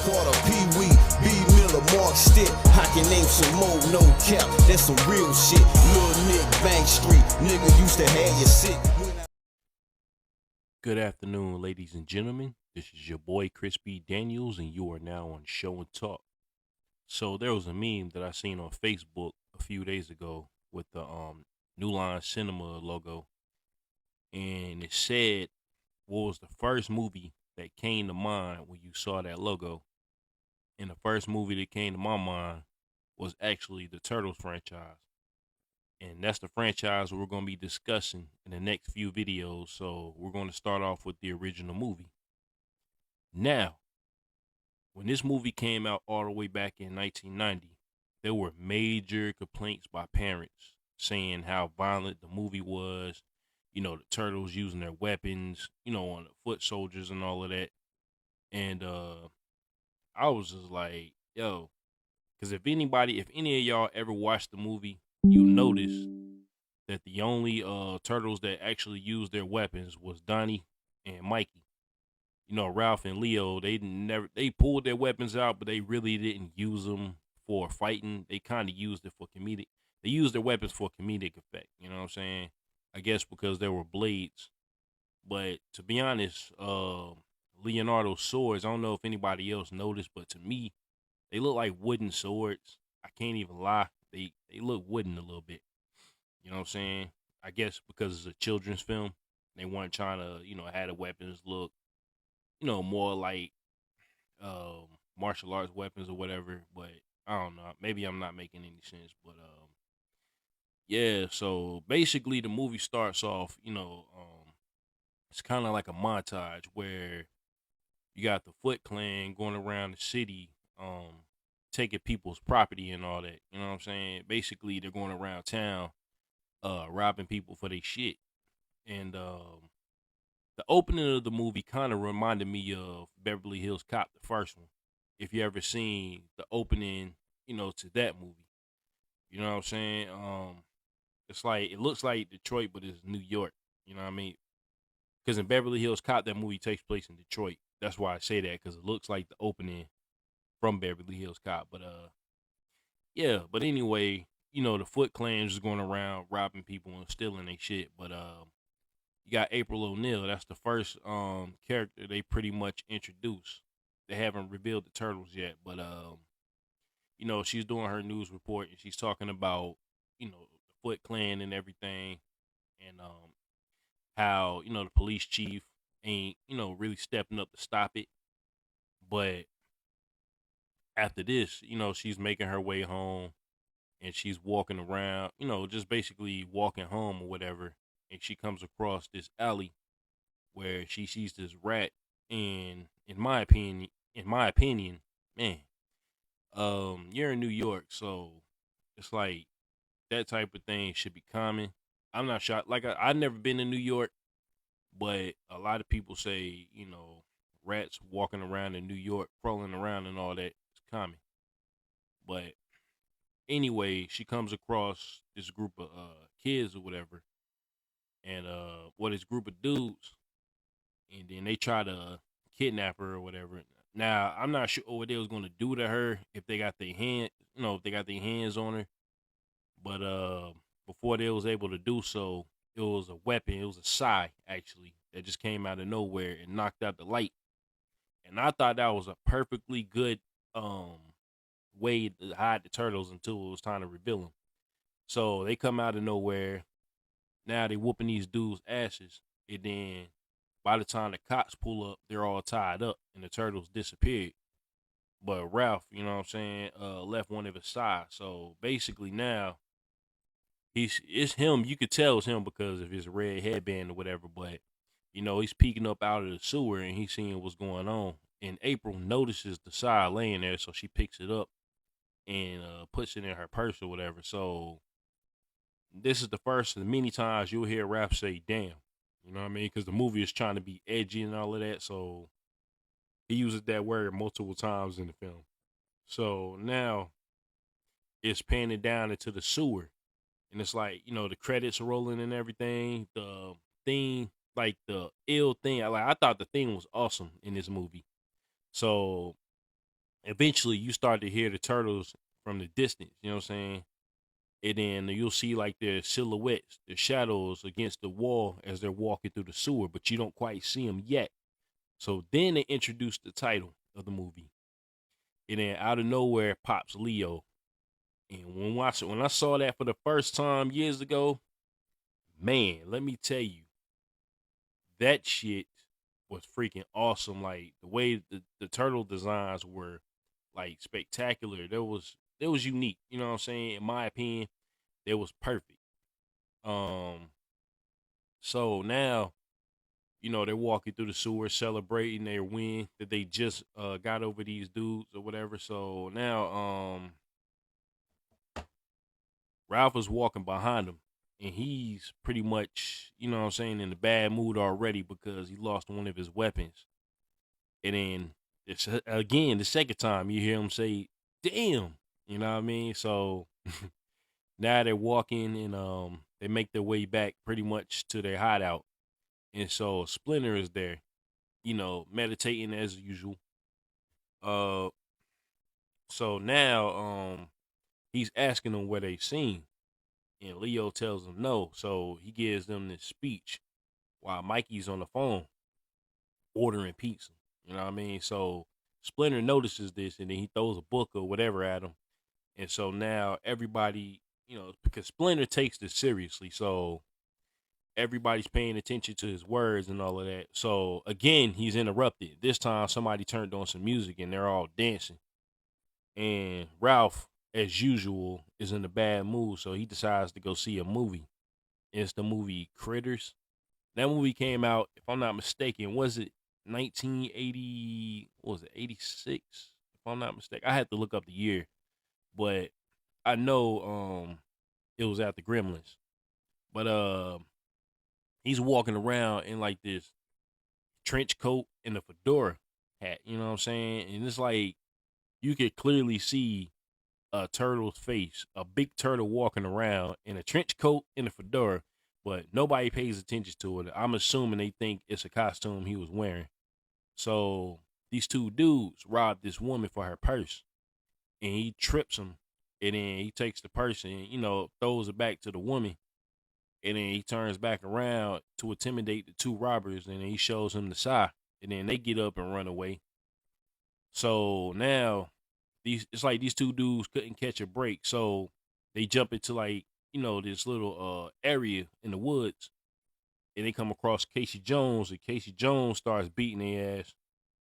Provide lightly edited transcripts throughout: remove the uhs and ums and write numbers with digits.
Carter, Pee Wee, B Miller, Mark Stitt. I can name some more, no cap. That's some real shit. Lil Nick, Bank Street, nigga used to have you sick. Good afternoon, ladies and gentlemen. This is your boy Chris B. Daniels, and you are now on ShowNTalk. So there was a meme that I seen on Facebook a few days ago with the New Line Cinema logo, and it said what was the first movie that came to mind when you saw that logo. And the first movie that came to my mind was actually the Turtles franchise. And that's the franchise we're going to be discussing in the next few videos. So we're going to start off with the original movie. Now, when this movie came out all the way back in 1990, there were major complaints by parents saying how violent the movie was. You know, the turtles using their weapons, on the foot soldiers and all of that. And I was just like, yo, because if any of y'all ever watched the movie, you notice that the only turtles that actually used their weapons was Donnie and Mikey. Ralph and Leo, they pulled their weapons out, but they really didn't use them for fighting. They kind of used it for comedic. They used their weapons for comedic effect. You know what I'm saying? I guess because they were blades. But to be honest, Leonardo's swords, I don't know if anybody else noticed, but to me, they look like wooden swords. I can't even lie. They look wooden a little bit. You know what I'm saying? I guess because it's a children's film, they weren't trying to, have the weapons look, more like martial arts weapons or whatever. But I don't know. Maybe I'm not making any sense. But yeah. So basically, the movie starts off. It's kind of like a montage where you got the Foot Clan going around the city, taking people's property and all that. You know what I'm saying? Basically, they're going around town, robbing people for their shit. And the opening of the movie kind of reminded me of Beverly Hills Cop, the first one. If you ever seen the opening, to that movie, you know what I'm saying? It's like it looks like Detroit, but it's New York. You know what I mean? Because in Beverly Hills Cop, that movie takes place in Detroit. That's why I say that, because it looks like the opening from Beverly Hills Cop. But yeah. But anyway, the Foot Clan is going around robbing people and stealing their shit. But you got April O'Neil. That's the first character they pretty much introduced. They haven't revealed the turtles yet, but she's doing her news report and she's talking about the Foot Clan and everything, and how the police chief ain't really stepping up to stop it. But after this, she's making her way home and she's walking around, just basically walking home or whatever. And she comes across this alley where she sees this rat. And in my opinion, man, you're in New York, so it's like that type of thing should be common. I'm not sure. Like I've never been to New York, but a lot of people say, rats walking around in New York, crawling around and all that is common. But anyway, she comes across this group of kids or whatever, and this group of dudes, and then they try to kidnap her or whatever. Now I'm not sure what they was gonna do to her if they got their hands on her, but before they was able to do so, it was a weapon. It was a sai actually that just came out of nowhere and knocked out the light. And I thought that was a perfectly good way to hide the turtles until it was time to reveal them. So they come out of nowhere. Now they whooping these dudes' asses. And then by the time the cops pull up, they're all tied up and the turtles disappeared. But Ralph, you know what I'm saying, left one of his sides. So basically now it's him. You could tell it's him because of his red headband or whatever. But he's peeking up out of the sewer and he's seeing what's going on. And April notices the side laying there, so she picks it up and puts it in her purse or whatever. So this is the first of many times you'll hear Raph say, damn. You know what I mean? Because the movie is trying to be edgy and all of that. So he uses that word multiple times in the film. So now it's panning down into the sewer. And it's like, the credits are rolling and everything. The theme, like the ill thing. I thought the thing was awesome in this movie. So eventually you start to hear the turtles from the distance, you know what I'm saying? And then you'll see like their silhouettes, their shadows against the wall as they're walking through the sewer, but you don't quite see them yet. So then they introduce the title of the movie. And then out of nowhere pops Leo. And when I saw that for the first time years ago, man, let me tell you, that shit was freaking awesome. Like the way the turtle designs were like spectacular. It was unique. You know what I'm saying? In my opinion, it was perfect. Um, so now, they're walking through the sewer celebrating their win that they just got over these dudes or whatever. So now Ralph is walking behind him and he's pretty much, you know what I'm saying, in a bad mood already because he lost one of his weapons. And then it's again the second time you hear him say, "Damn," you know what I mean? So now they're walking and they make their way back pretty much to their hideout. And so Splinter is there, meditating as usual. Uh so now he's asking them where they seen. And Leo tells him no. So he gives them this speech while Mikey's on the phone ordering pizza. You know what I mean? So Splinter notices this and then he throws a book or whatever at him. And so now everybody, because Splinter takes this seriously. So everybody's paying attention to his words and all of that. So again, he's interrupted. This time somebody turned on some music and they're all dancing. And Ralph, as usual, is in a bad mood. So he decides to go see a movie. It's the movie Critters. That movie came out, if I'm not mistaken, was it 1980? What was it, 86? If I'm not mistaken, I had to look up the year, but I know it was after Gremlins. But he's walking around in like this trench coat and a fedora hat. You know what I'm saying? And it's like you could clearly see a turtle's face, a big turtle walking around in a trench coat and a fedora, but nobody pays attention to it. I'm assuming they think it's a costume he was wearing. So these two dudes robbed this woman for her purse, and he trips him, and then he takes the purse and throws it back to the woman, and then he turns back around to intimidate the two robbers, and then he shows him the side, and then they get up and run away. So now it's like these two dudes couldn't catch a break, so they jump into like this little area in the woods, and they come across Casey Jones, and Casey Jones starts beating their ass,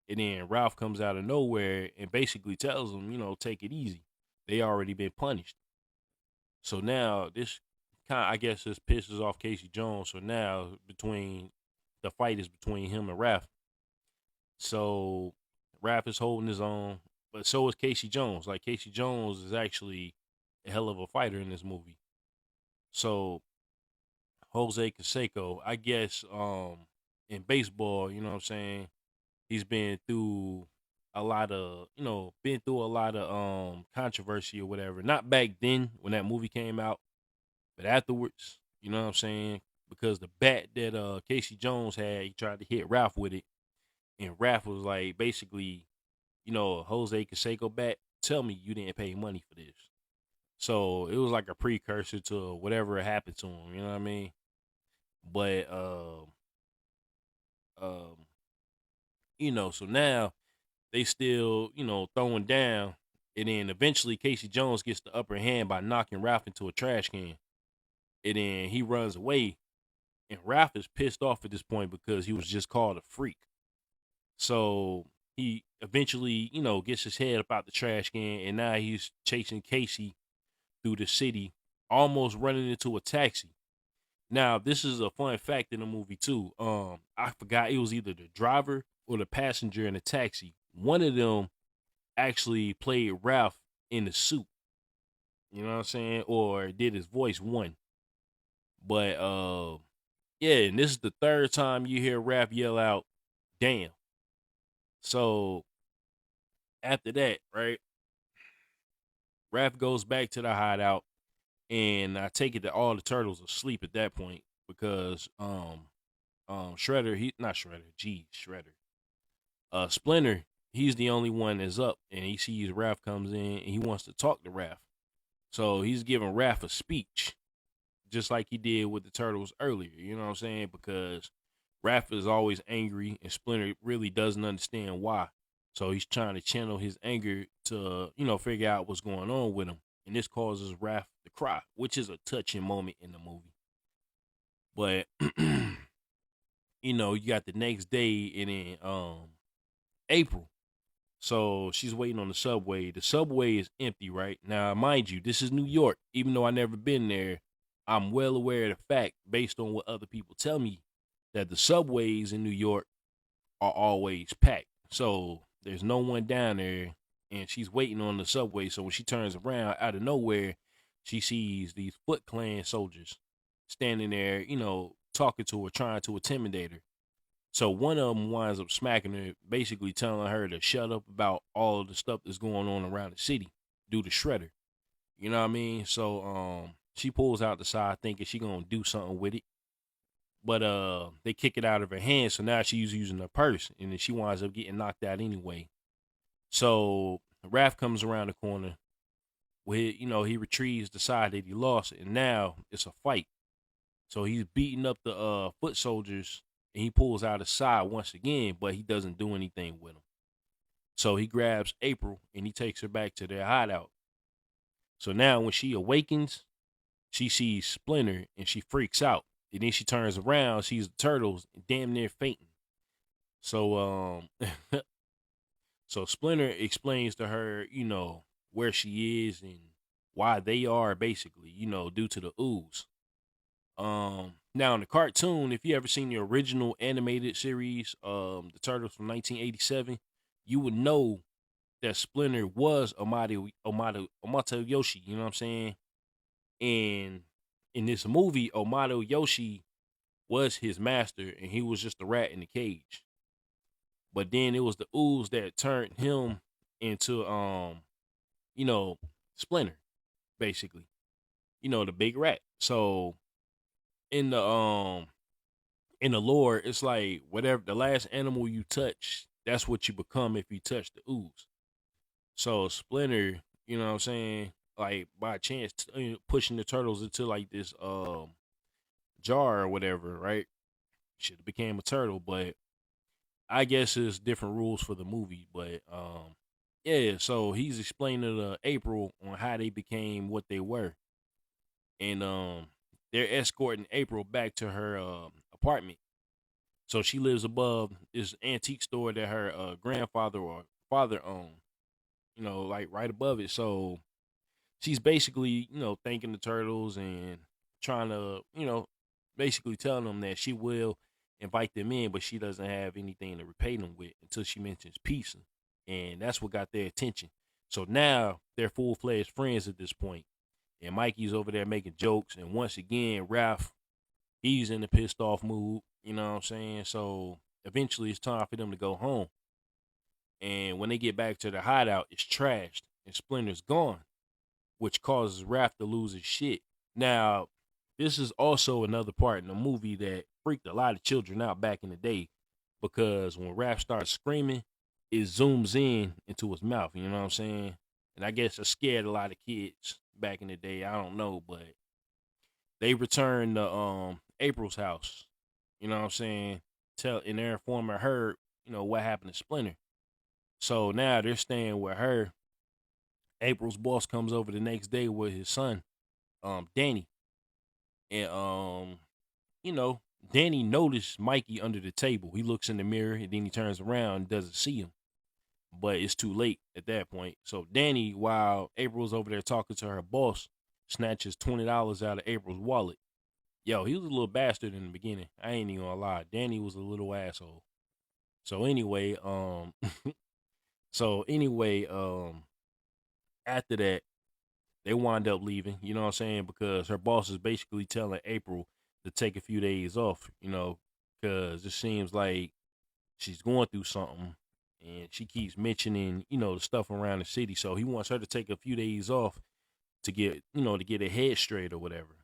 and then Ralph comes out of nowhere and basically tells them, take it easy. They already been punished. So now this I guess this pisses off Casey Jones. So now the fight is between him and Raph. So Raph is holding his own, but so is Casey Jones. Like Casey Jones is actually a hell of a fighter in this movie. So Jose Canseco, I guess, in baseball, you know what I'm saying, he's been through a lot of, controversy or whatever. Not back then when that movie came out, but afterwards, you know what I'm saying? Because the bat that Casey Jones had, he tried to hit Ralph with it, and Ralph was like, basically, Jose Canseco bat, tell me you didn't pay money for this. So it was like a precursor to whatever happened to him, you know what I mean? But so now they still, throwing down, and then eventually Casey Jones gets the upper hand by knocking Ralph into a trash can. And then he runs away, and Ralph is pissed off at this point because he was just called a freak. So he eventually, gets his head up out the trash can, and now he's chasing Casey through the city, almost running into a taxi. Now, this is a fun fact in the movie too. I forgot it was either the driver or the passenger in the taxi. One of them actually played Ralph in the suit. You know what I'm saying? Or did his voice one. But yeah, and this is the third time you hear Raph yell out, "Damn." So after that, right, Raph goes back to the hideout, and I take it that all the turtles are asleep at that point because Shredder, he not Shredder, Shredder. Splinter, he's the only one that's up, and he sees Raph comes in, and he wants to talk to Raph. So he's giving Raph a speech, just like he did with the turtles earlier. You know what I'm saying? Because Raph is always angry, and Splinter really doesn't understand why. So he's trying to channel his anger to, figure out what's going on with him. And this causes Raph to cry, which is a touching moment in the movie. But you got the next day, and then April. So she's waiting on the subway. The subway is empty, right? Now, mind you, this is New York. Even though I never been there, I'm well aware of the fact, based on what other people tell me, that the subways in New York are always packed. So there's no one down there, and she's waiting on the subway. So when she turns around, out of nowhere, she sees these Foot Clan soldiers standing there, talking to her, trying to intimidate her. So one of them winds up smacking her, basically telling her to shut up about all of the stuff that's going on around the city, do the shredder. You know what I mean? So she pulls out the side thinking she gonna do something with it. But they kick it out of her hand, so now she's using her purse, and then she winds up getting knocked out anyway. So Raph comes around the corner where he retrieves the side that he lost, and now it's a fight. So he's beating up the foot soldiers, and he pulls out his side once again, but he doesn't do anything with them. So he grabs April and he takes her back to their hideout. So now when she awakens, she sees Splinter and she freaks out. And then she turns around, sees the turtles, damn near fainting. So so Splinter explains to her, where she is and why they are, basically, due to the ooze. Now in the cartoon, if you ever seen the original animated series, the Turtles from 1987, you would know that Splinter was Omato Yoshi, you know what I'm saying? And in this movie, Omato Yoshi was his master, and he was just a rat in the cage. But then it was the ooze that turned him into Splinter, basically. The big rat. So in the lore, it's like whatever the last animal you touch, that's what you become if you touch the ooze. So Splinter, you know what I'm saying, like by chance pushing the turtles into like this jar or whatever, right? Should have became a turtle, but I guess it's different rules for the movie. But yeah, so he's explaining to April on how they became what they were. And they're escorting April back to her apartment. So she lives above this antique store that her grandfather or father owned, like right above it. So she's basically, thanking the turtles and trying to, basically telling them that she will invite them in, but she doesn't have anything to repay them with until she mentions pizza. And that's what got their attention. So now they're full-fledged friends at this point. And Mikey's over there making jokes. And once again, Raph, he's in a pissed off mood. You know what I'm saying? So eventually it's time for them to go home. And when they get back to the hideout, it's trashed and Splinter's gone, which causes Raph to lose his shit. Now, this is also another part in the movie that freaked a lot of children out back in the day, because when Raph starts screaming, it zooms in into his mouth. You know what I'm saying? And I guess it scared a lot of kids back in the day. I don't know, but they returned to April's house. You know what I'm saying? And they're informing her, what happened to Splinter. So now they're staying with her. April's boss comes over the next day with his son, Danny. And Danny noticed Mikey under the table. He looks in the mirror and then he turns around and doesn't see him. But it's too late at that point. So Danny, while April's over there talking to her boss, snatches $20 out of April's wallet. Yo, he was a little bastard in the beginning. I ain't even gonna lie. Danny was a little asshole. So anyway, after that, they wind up leaving, you know what I'm saying? Because her boss is basically telling April to take a few days off, because it seems like she's going through something and she keeps mentioning, the stuff around the city. So he wants her to take a few days off to get her head straight or whatever.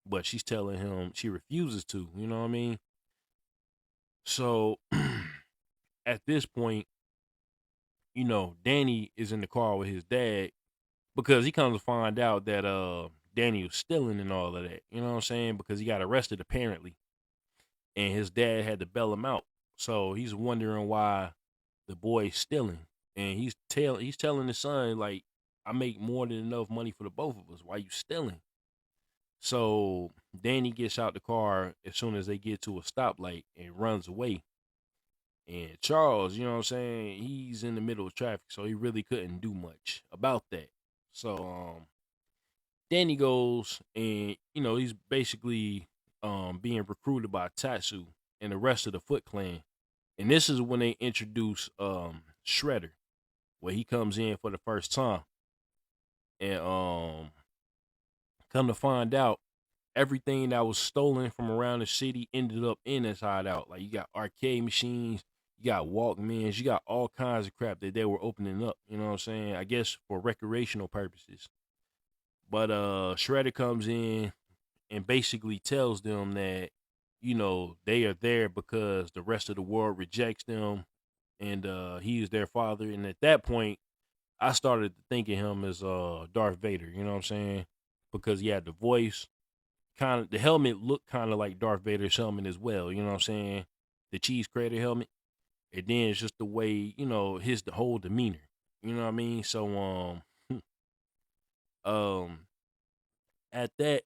But she's telling him she refuses to, you know what I mean? So at this point, Danny is in the car with his dad because he comes to find out that Danny was stealing and all of that. You know what I'm saying? Because he got arrested apparently, and his dad had to bail him out. So he's wondering why the boy's stealing, and he's telling his son like, "I make more than enough money for the both of us. Why you stealing?" So Danny gets out the car as soon as they get to a stoplight and runs away. And Charles, you know what I'm saying, he's in the middle of traffic, so he really couldn't do much about that. So Danny goes and he's basically being recruited by Tatsu and the rest of the Foot Clan. And this is when they introduce Shredder, where he comes in for the first time. And come to find out, everything that was stolen from around the city ended up in his hideout. Like, you got arcade machines, you got Walkmans, you got all kinds of crap that they were opening up, you know what I'm saying? I guess for recreational purposes. But Shredder comes in and basically tells them that, they are there because the rest of the world rejects them, and he is their father. And at that point, I started thinking him as Darth Vader, you know what I'm saying? Because he had the voice, the helmet looked kind of like Darth Vader's helmet as well, you know what I'm saying? The cheese crater helmet. And then it's just the way, the whole demeanor. You know what I mean? So um at that,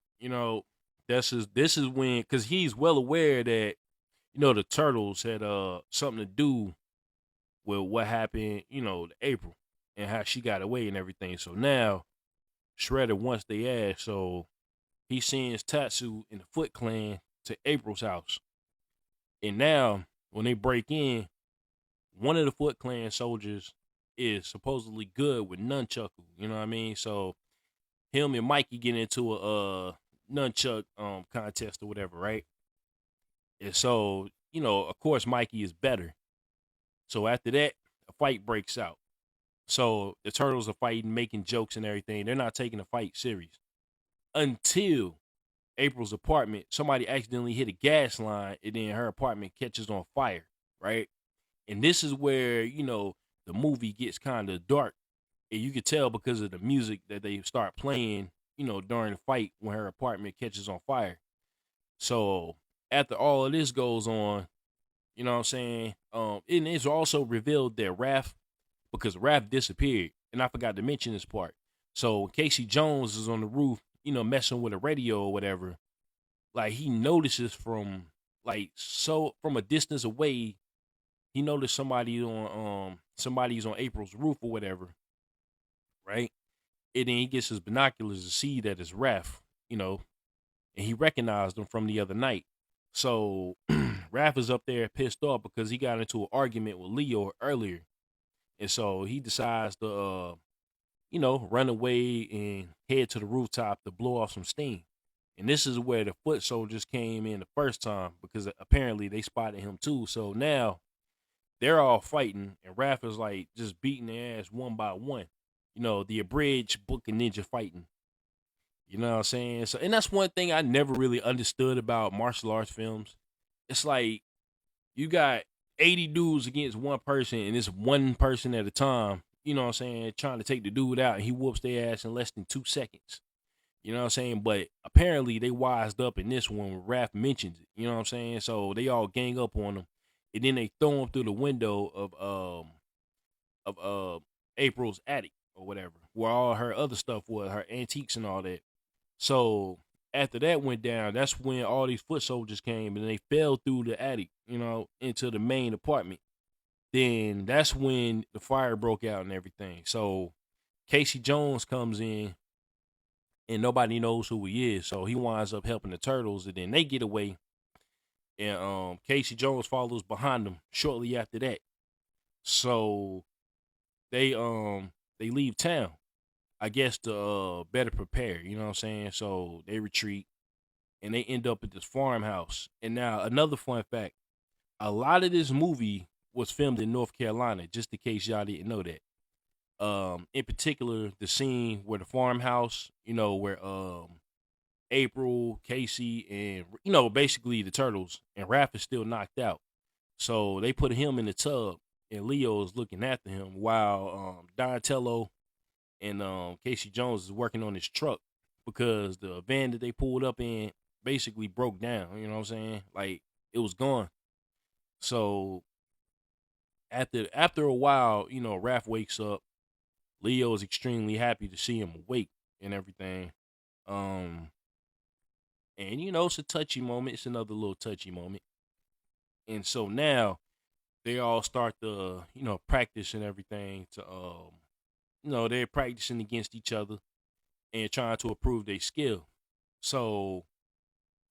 this is when, cuz he's well aware that the turtles had something to do with what happened, to April and how she got away and everything. So now Shredder wants they ass, so he sends Tatsu and the Foot Clan to April's house. And now when they break in, one of the Foot Clan soldiers is supposedly good with nunchaku, you know what I mean? So him and Mikey get into a nunchuck contest or whatever, right? And so, of course Mikey is better. So after that, a fight breaks out. So the turtles are fighting, making jokes and everything. They're not taking the fight serious until April's apartment, somebody accidentally hit a gas line and then her apartment catches on fire, right? And this is where, the movie gets kind of dark. And you could tell because of the music that they start playing, during the fight when her apartment catches on fire. So after all of this goes on, you know what I'm saying? And it's also revealed that Raph, because Raph disappeared, and I forgot to mention this part. So Casey Jones is on the roof, messing with a radio or whatever. Like, he notices from a distance away, he noticed somebody's on April's roof or whatever, right? And then he gets his binoculars to see that it's Raph, and he recognized him from the other night. So Raph is up there pissed off because he got into an argument with Leo earlier. And so he decides to, run away and head to the rooftop to blow off some steam. And this is where the foot soldiers came in the first time because apparently they spotted him too. So now they're all fighting, and Raph is like just beating their ass one by one. The abridged Book of Ninja fighting. You know what I'm saying? So, and that's one thing I never really understood about martial arts films. It's like you got 80 dudes against one person, and it's one person at a time, you know what I'm saying, trying to take the dude out, and he whoops their ass in less than 2 seconds. You know what I'm saying? But apparently they wised up in this one when Raph mentions it. You know what I'm saying? So they all gang up on him, and then they throw him through the window of April's attic or whatever, where all her other stuff was, her antiques and all that. So after that went down, that's when all these foot soldiers came and they fell through the attic, into the main apartment. Then that's when the fire broke out and everything. So Casey Jones comes in and nobody knows who he is. So he winds up helping the turtles, and then they get away. And Casey Jones follows behind them shortly after that. So they leave town, I guess, to better prepare, you know what I'm saying? So they retreat and they end up at this farmhouse. And now another fun fact, a lot of this movie was filmed in North Carolina, just in case y'all didn't know that. In particular, the scene where the farmhouse, where April, Casey, and basically the turtles, and Raph is still knocked out. So they put him in the tub, and Leo is looking after him while Donatello and Casey Jones is working on his truck because the van that they pulled up in basically broke down. You know what I'm saying? Like it was gone. So after a while, Raph wakes up. Leo is extremely happy to see him awake and everything. Um, and it's a touchy moment. It's another little touchy moment. And so now they all start to, practice and everything to, they're practicing against each other and trying to improve their skill. So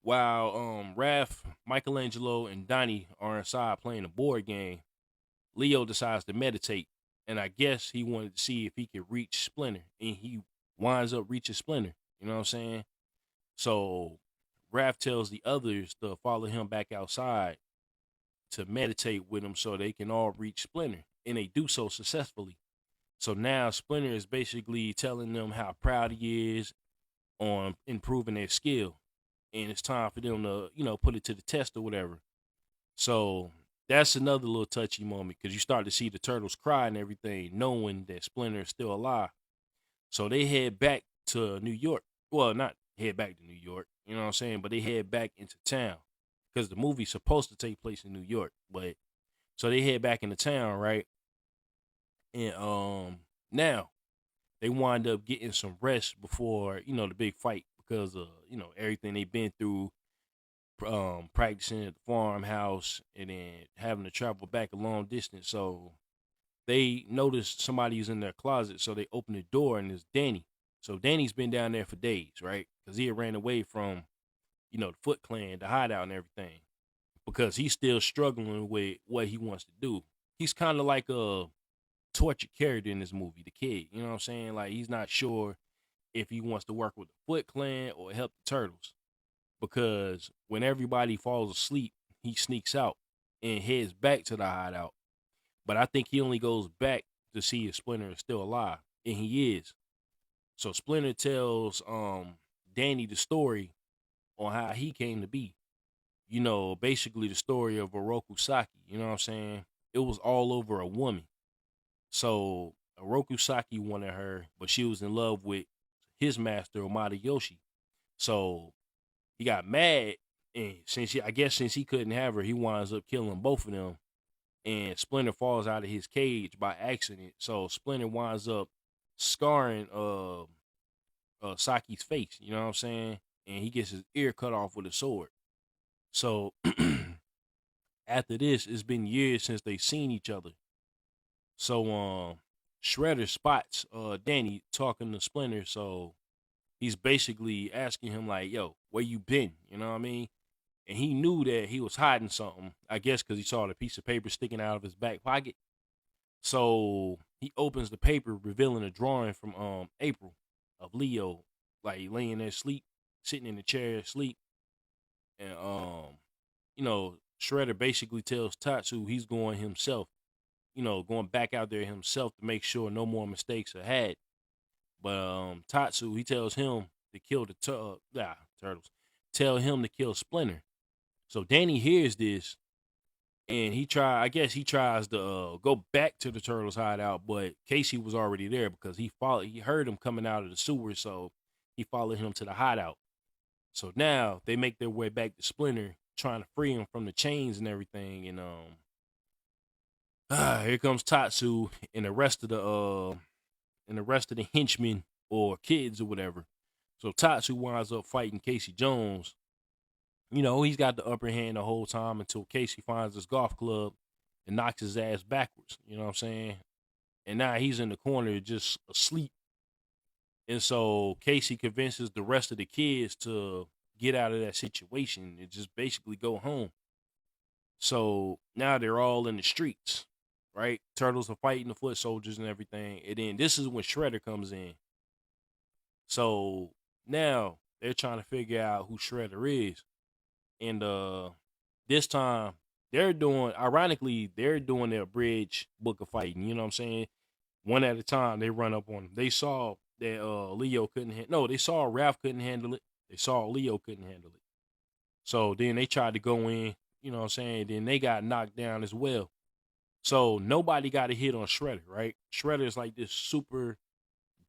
while Raph, Michelangelo, and Donnie are inside playing a board game, Leo decides to meditate. And I guess he wanted to see if he could reach Splinter. And he winds up reaching Splinter. You know what I'm saying? So Raph tells the others to follow him back outside to meditate with him so they can all reach Splinter. And they do so successfully. So now Splinter is basically telling them how proud he is on improving their skill. And it's time for them to, put it to the test or whatever. So that's another little touchy moment because you start to see the turtles cry and everything, knowing that Splinter is still alive. So they head back to New York. Well, not head back to New York, you know what I'm saying? But they head back into town because the movie's supposed to take place in New York. But so they head back into town, right? And now they wind up getting some rest before, the big fight because of, everything they've been through, practicing at the farmhouse and then having to travel back a long distance. So they noticed somebody's in their closet, so they open the door and it's Danny. So Danny's been down there for days, right? Because he had ran away from, the Foot Clan, the hideout and everything, because he's still struggling with what he wants to do. He's kind of like a tortured character in this movie, the kid. You know what I'm saying? Like he's not sure if he wants to work with the Foot Clan or help the turtles. Because when everybody falls asleep, he sneaks out and heads back to the hideout. But I think he only goes back to see if Splinter is still alive. And he is. So Splinter tells Danny the story on how he came to be. Basically the story of Oroku Saki. You know what I'm saying? It was all over a woman. So Oroku Saki wanted her, but she was in love with his master, Omada Yoshi. So he got mad, and since he couldn't have her, he winds up killing both of them. And Splinter falls out of his cage by accident. So Splinter winds up scarring Saki's face. You know what I'm saying? And he gets his ear cut off with a sword. So after this, it's been years since they've seen each other. So Shredder spots Danny talking to Splinter. So he's basically asking him like, yo, where you been? You know what I mean? And he knew that he was hiding something, I guess because he saw the piece of paper sticking out of his back pocket. So he opens the paper, revealing a drawing from April of Leo, like laying there asleep, sitting in the chair asleep. And Shredder basically tells Tatsu he's going himself, going back out there himself to make sure no more mistakes are had. But Tatsu, he tells him to kill the turtles. Tell him to kill Splinter. So Danny hears this, and he tries to go back to the turtles' hideout, but Casey was already there because he heard him coming out of the sewer, so he followed him to the hideout. So now they make their way back to Splinter, trying to free him from the chains and everything. And here comes Tatsu and the rest of the henchmen or kids or whatever. So Tatsu winds up fighting Casey Jones. He's got the upper hand the whole time until Casey finds his golf club and knocks his ass backwards. You know what I'm saying? And now he's in the corner just asleep. And so Casey convinces the rest of the kids to get out of that situation and just basically go home. So now they're all in the streets, right? Turtles are fighting the foot soldiers and everything. And then this is when Shredder comes in. So now they're trying to figure out who Shredder is. And this time they're doing their bridge book of fighting. You know what I'm saying? One at a time, they run up on him. They saw that Leo couldn't they saw Raph couldn't handle it. They saw Leo couldn't handle it. So then they tried to go in, you know what I'm saying? Then they got knocked down as well. So nobody got a hit on Shredder, right? Shredder is like this super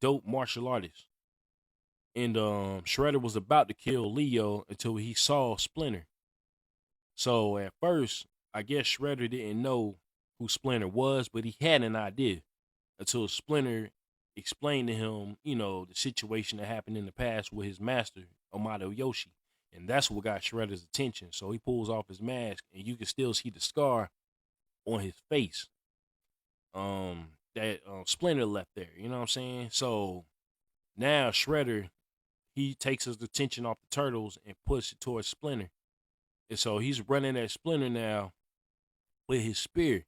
dope martial artist. And Shredder was about to kill Leo until he saw Splinter. So at first, I guess Shredder didn't know who Splinter was, but he had an idea until Splinter explained to him, the situation that happened in the past with his master, Amato Yoshi. And that's what got Shredder's attention. So he pulls off his mask and you can still see the scar on his face. That Splinter left there. You know what I'm saying? So now Shredder, he takes his attention off the turtles and puts it towards Splinter. And so he's running at Splinter now with his spear.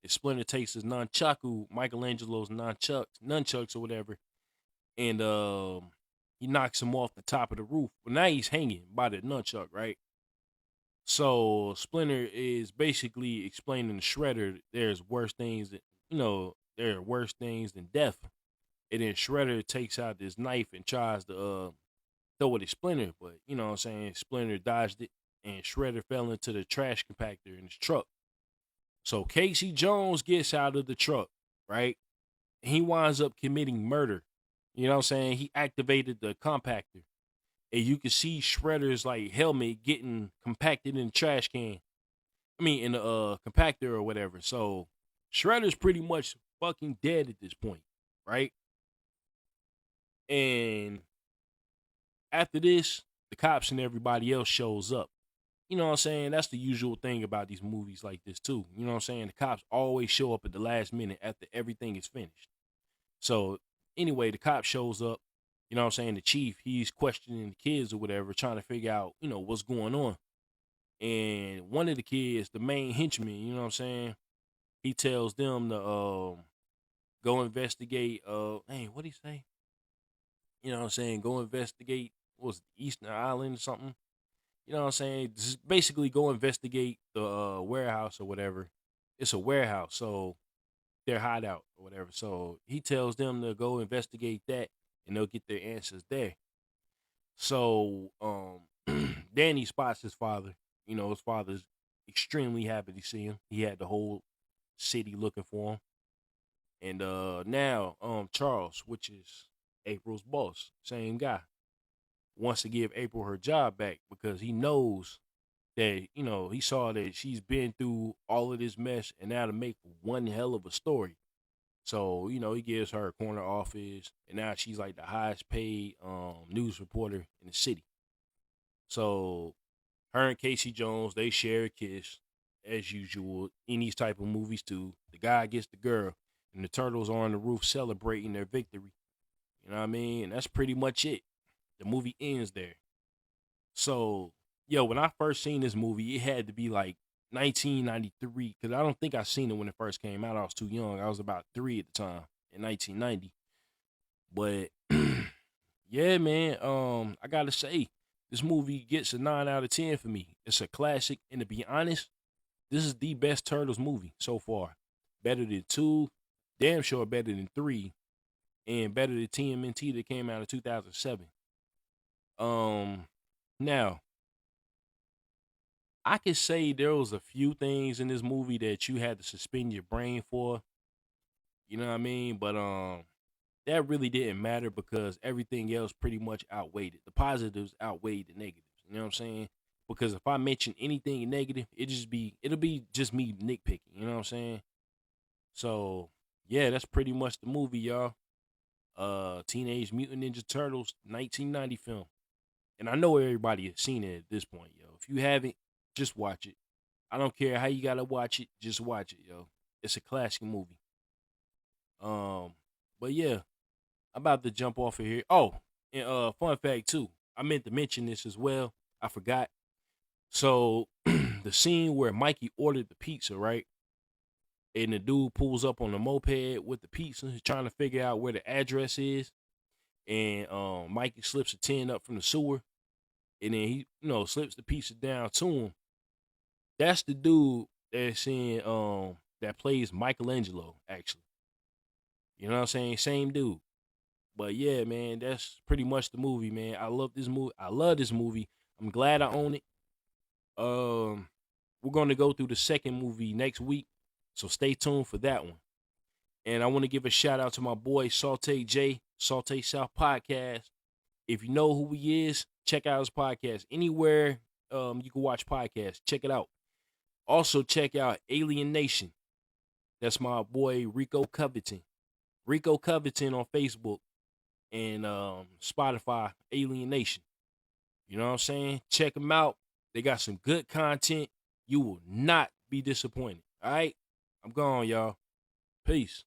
And Splinter takes his nunchaku, Michelangelo's nunchucks or whatever, and he knocks him off the top of the roof. But now he's hanging by the nunchuck, right? So Splinter is basically explaining to Shredder there's worse things that there are worse things than death. And then Shredder takes out this knife and tries to throw it at Splinter, but you know what I'm saying, Splinter dodged it and Shredder fell into the trash compactor in his truck. So Casey Jones gets out of the truck, right? He winds up committing murder. You know what I'm saying? He activated the compactor. And you can see Shredder's like helmet getting compacted in the trash can. I mean in the compactor or whatever. So Shredder's pretty much fucking dead at this point, right? And after this, the cops and everybody else shows up. You know what I'm saying? That's the usual thing about these movies like this too. You know what I'm saying? The cops always show up at the last minute after everything is finished. So anyway, the cop shows up. You know what I'm saying? The chief, he's questioning the kids or whatever, trying to figure out, what's going on. And one of the kids, the main henchman, you know what I'm saying? He tells them to go investigate. What'd he say? You know what I'm saying? Go investigate. What was it, Eastern Island or something? You know what I'm saying? Just basically go investigate the warehouse or whatever. It's a warehouse, so their hideout or whatever. So he tells them to go investigate that and they'll get their answers there. So Danny spots his father. His father's extremely happy to see him. He had the whole city looking for him. And now Charles, which is April's boss, same guy, wants to give April her job back because he knows that, he saw that she's been through all of this mess and now to make one hell of a story. So, he gives her a corner office and now she's like the highest paid news reporter in the city. So her and Casey Jones, they share a kiss as usual in these type of movies too. The guy gets the girl and the turtles are on the roof celebrating their victory. You know what I mean? And that's pretty much it. The movie ends there. So, when I first seen this movie, it had to be like 1993 because I don't think I seen it when it first came out. I was too young. I was about 3 at the time in 1990. But yeah, man, I gotta say, this movie gets a 9 out of 10 for me. It's a classic, and to be honest, this is the best Turtles movie so far. Better than 2, damn sure better than 3, and better than TMNT that came out in 2007. Now, I could say there was a few things in this movie that you had to suspend your brain for. You know what I mean? But that really didn't matter because everything else pretty much outweighed it. The positives outweighed the negatives. You know what I'm saying? Because if I mention anything negative, it'll be just me nitpicking. You know what I'm saying? So yeah, that's pretty much the movie, y'all. Teenage Mutant Ninja Turtles, 1990 film. And I know everybody has seen it at this point, yo. If you haven't, just watch it. I don't care how you gotta watch it, just watch it, yo. It's a classic movie. But yeah, I'm about to jump off of here. Oh, and fun fact too. I meant to mention this as well. I forgot. So the scene where Mikey ordered the pizza, right? And the dude pulls up on the moped with the pizza, he's trying to figure out where the address is. And Mikey slips a 10 up from the sewer. And then he, slips the pizza down to him. That's the dude that's in that plays Michelangelo, actually. You know what I'm saying? Same dude. But yeah, man, that's pretty much the movie, man. I love this movie. I'm glad I own it. We're gonna go through the second movie next week. So stay tuned for that one. And I want to give a shout out to my boy Saute J, Saute South Podcast. If you know who he is, check out his podcast. Anywhere you can watch podcasts, check it out. Also check out Alien Nation. That's my boy Rico Covington. Rico Covington on Facebook and Spotify, Alien Nation. You know what I'm saying? Check them out. They got some good content. You will not be disappointed. All right? I'm gone, y'all. Peace.